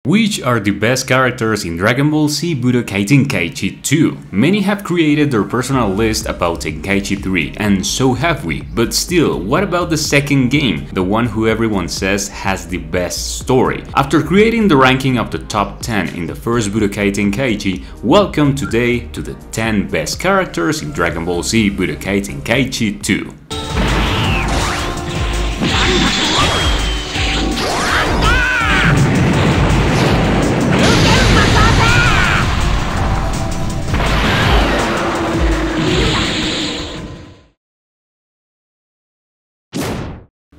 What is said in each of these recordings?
Which are the best characters in Dragon Ball Z Budokai Tenkaichi 2? Many have created their personal list about Tenkaichi 3, and so have we, but still, what about the second game, the one who everyone says has the best story? After creating the ranking of the top 10 in the first Budokai Tenkaichi, welcome today to the 10 best characters in Dragon Ball Z Budokai Tenkaichi 2.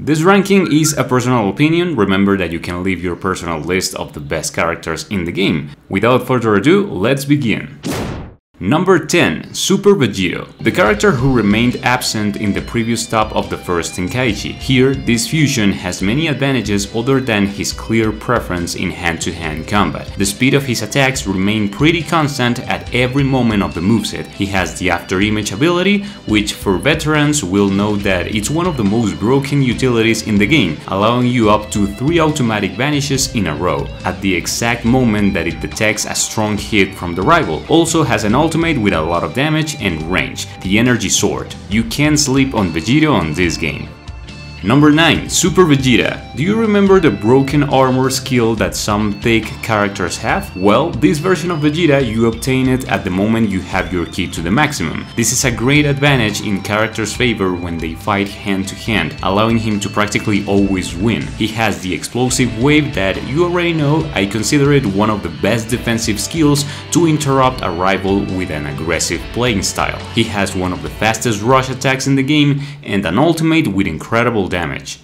This ranking is a personal opinion. Remember that you can leave your personal list of the best characters in the game. Without further ado, let's begin. Number 10. Super Vegito, the character who remained absent in the previous top of the first Tenkaichi. Here, this fusion has many advantages other than his clear preference in hand-to-hand combat. The speed of his attacks remain pretty constant at every moment of the moveset. He has the After Image ability, which for veterans will know that it's one of the most broken utilities in the game, allowing you up to 3 automatic vanishes in a row, at the exact moment that it detects a strong hit from the rival. Also has an ultimate with a lot of damage and range, the Energy Sword. You can't sleep on Vegito on this game. Number 9. Super Vegeta. Do you remember the broken armor skill that some thick characters have? Well, this version of Vegeta you obtain it at the moment you have your ki to the maximum. This is a great advantage in characters' favor when they fight hand to hand, allowing him to practically always win. He has the explosive wave that you already know. I consider it one of the best defensive skills to interrupt a rival with an aggressive playing style. He has one of the fastest rush attacks in the game and an ultimate with incredible damage.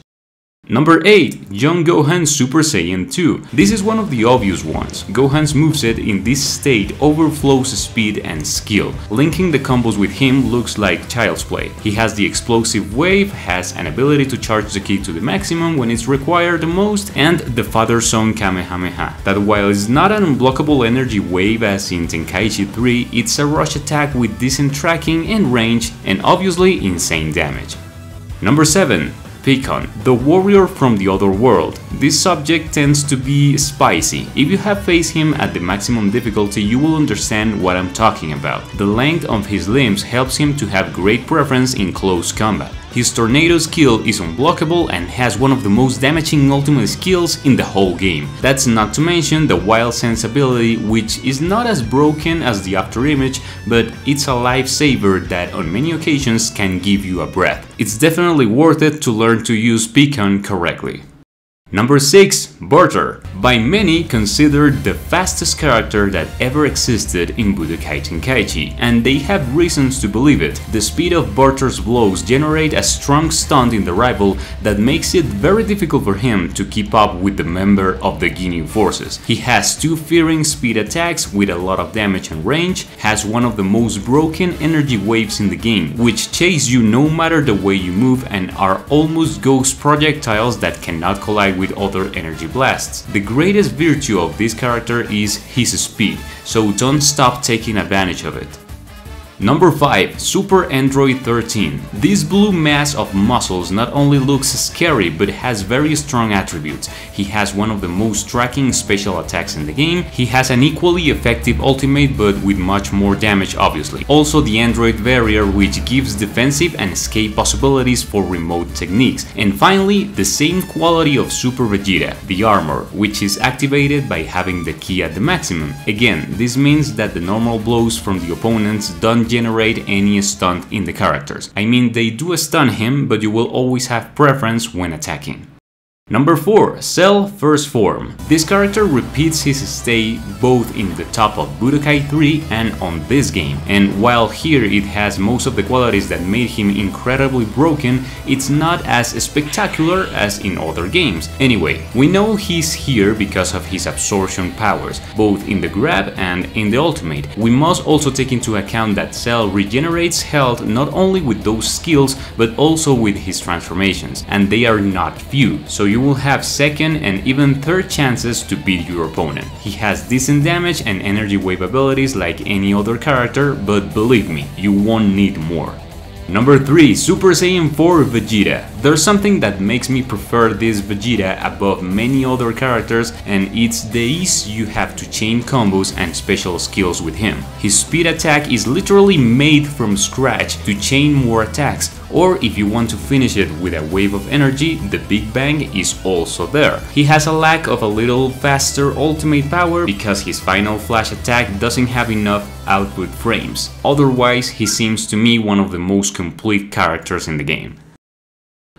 Number 8. Young Gohan Super Saiyan 2. This is one of the obvious ones. Gohan's moveset in this state overflows speed and skill. Linking the combos with him looks like child's play. He has the explosive wave, has an ability to charge the ki to the maximum when it's required the most, and the Father-Son Kamehameha, that while it's not an unblockable energy wave as in Tenkaichi 3, it's a rush attack with decent tracking and range, and obviously insane damage. Number 7. Picon, the warrior from the other world. This subject tends to be spicy. If you have faced him at the maximum difficulty, you will understand what I'm talking about. The length of his limbs helps him to have great preference in close combat. His tornado skill is unblockable and has one of the most damaging ultimate skills in the whole game. That's not to mention the Wild Sense ability, which is not as broken as the After Image, but it's a lifesaver that on many occasions can give you a breath. It's definitely worth it to learn to use Picon correctly. Number 6. Barter, by many considered the fastest character that ever existed in Budokai Tenkaichi, and they have reasons to believe it. The speed of Barter's blows generate a strong stun in the rival that makes it very difficult for him to keep up with the member of the Ginyu forces. He has 2 fearing speed attacks with a lot of damage and range, has one of the most broken energy waves in the game, which chase you no matter the way you move and are almost ghost projectiles that cannot collide with other energy blasts. The greatest virtue of this character is his speed, so don't stop taking advantage of it. Number 5. Super Android 13. This blue mass of muscles not only looks scary but has very strong attributes. He has one of the most tracking special attacks in the game. He has an equally effective ultimate but with much more damage obviously. Also the Android barrier, which gives defensive and escape possibilities for remote techniques. And finally, the same quality of Super Vegeta, the armor, which is activated by having the ki at the maximum. Again, this means that the normal blows from the opponents don't generate any stun in the characters. I mean, they do stun him, but you will always have preference when attacking. Number 4. Cell First Form. This character repeats his stay both in the top of Budokai 3 and on this game, and while here it has most of the qualities that made him incredibly broken, it's not as spectacular as in other games. Anyway, we know he's here because of his absorption powers, both in the grab and in the ultimate. We must also take into account that Cell regenerates health not only with those skills but also with his transformations, and they are not few, so you will have second and even third chances to beat your opponent. He has decent damage and energy wave abilities like any other character, but believe me, you won't need more. Number 3. Super Saiyan 4 Vegeta. There's something that makes me prefer this Vegeta above many other characters, and it's the ease you have to chain combos and special skills with him. His speed attack is literally made from scratch to chain more attacks, or if you want to finish it with a wave of energy, the Big Bang is also there. He has a lack of a little faster ultimate power because his final flash attack doesn't have enough output frames. Otherwise, he seems to me one of the most complete characters in the game.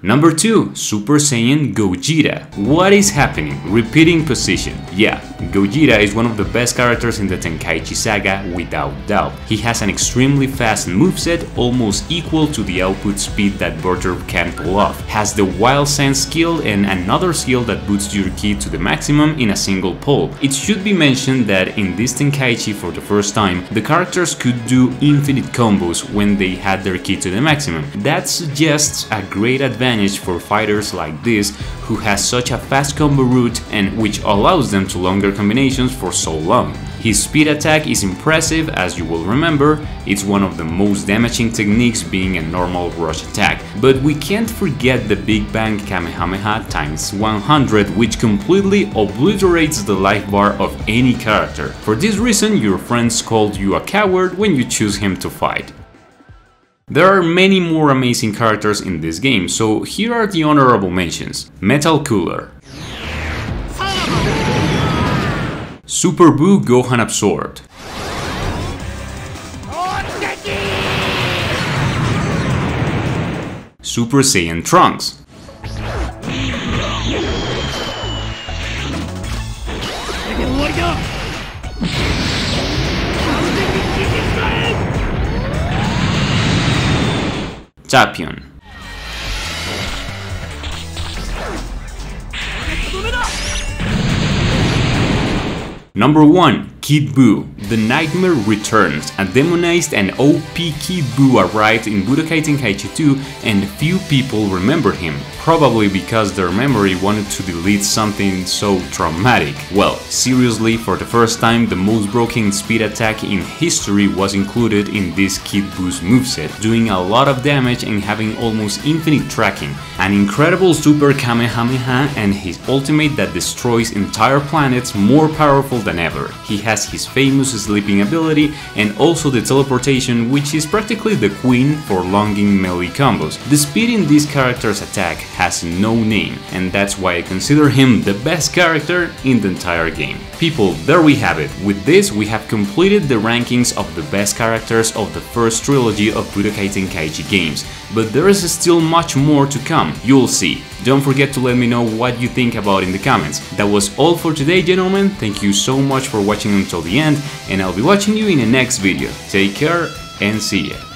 Number 2. Super Saiyan Gogeta. What is happening? Repeating position. Yeah, Gogeta is one of the best characters in the Tenkaichi saga without doubt. He has an extremely fast moveset, almost equal to the output speed that Berter can pull off. Has the Wild Sense skill and another skill that boosts your ki to the maximum in a single pull. It should be mentioned that in this Tenkaichi for the first time, the characters could do infinite combos when they had their ki to the maximum. That suggests a great advantage for fighters like this who has such a fast combo route and which allows them to longer combinations for so long. His speed attack is impressive, as you will remember. It's one of the most damaging techniques, being a normal rush attack. But we can't forget the Big Bang Kamehameha times 100, which completely obliterates the life bar of any character. For this reason, your friends called you a coward when you choose him to fight. There are many more amazing characters in this game, so here are the honorable mentions. Metal Cooler, Super Buu Gohan Absorbed, Super Saiyan Trunks, Tapion, Number 1. Kid Buu. The Nightmare returns. A demonized and OP Kid Buu arrived in Budokai Tenkaichi 2 and few people remember him, probably because their memory wanted to delete something so traumatic. Well, seriously, for the first time the most broken speed attack in history was included in this Kid Buu's moveset, doing a lot of damage and having almost infinite tracking, an incredible Super Kamehameha and his ultimate that destroys entire planets more powerful than ever. He has his famous sleeping ability and also the teleportation, which is practically the queen for longing melee combos. The speed in this character's attack has no name, and that's why I consider him the best character in the entire game. People, there we have it. With this we have completed the rankings of the best characters of the first trilogy of Budokai Tenkaichi games, but there is still much more to come, you'll see. Don't forget to let me know what you think about in the comments. That was all for today, gentlemen. Thank you so much for watching until the end, and I'll be watching you in the next video. Take care and see ya.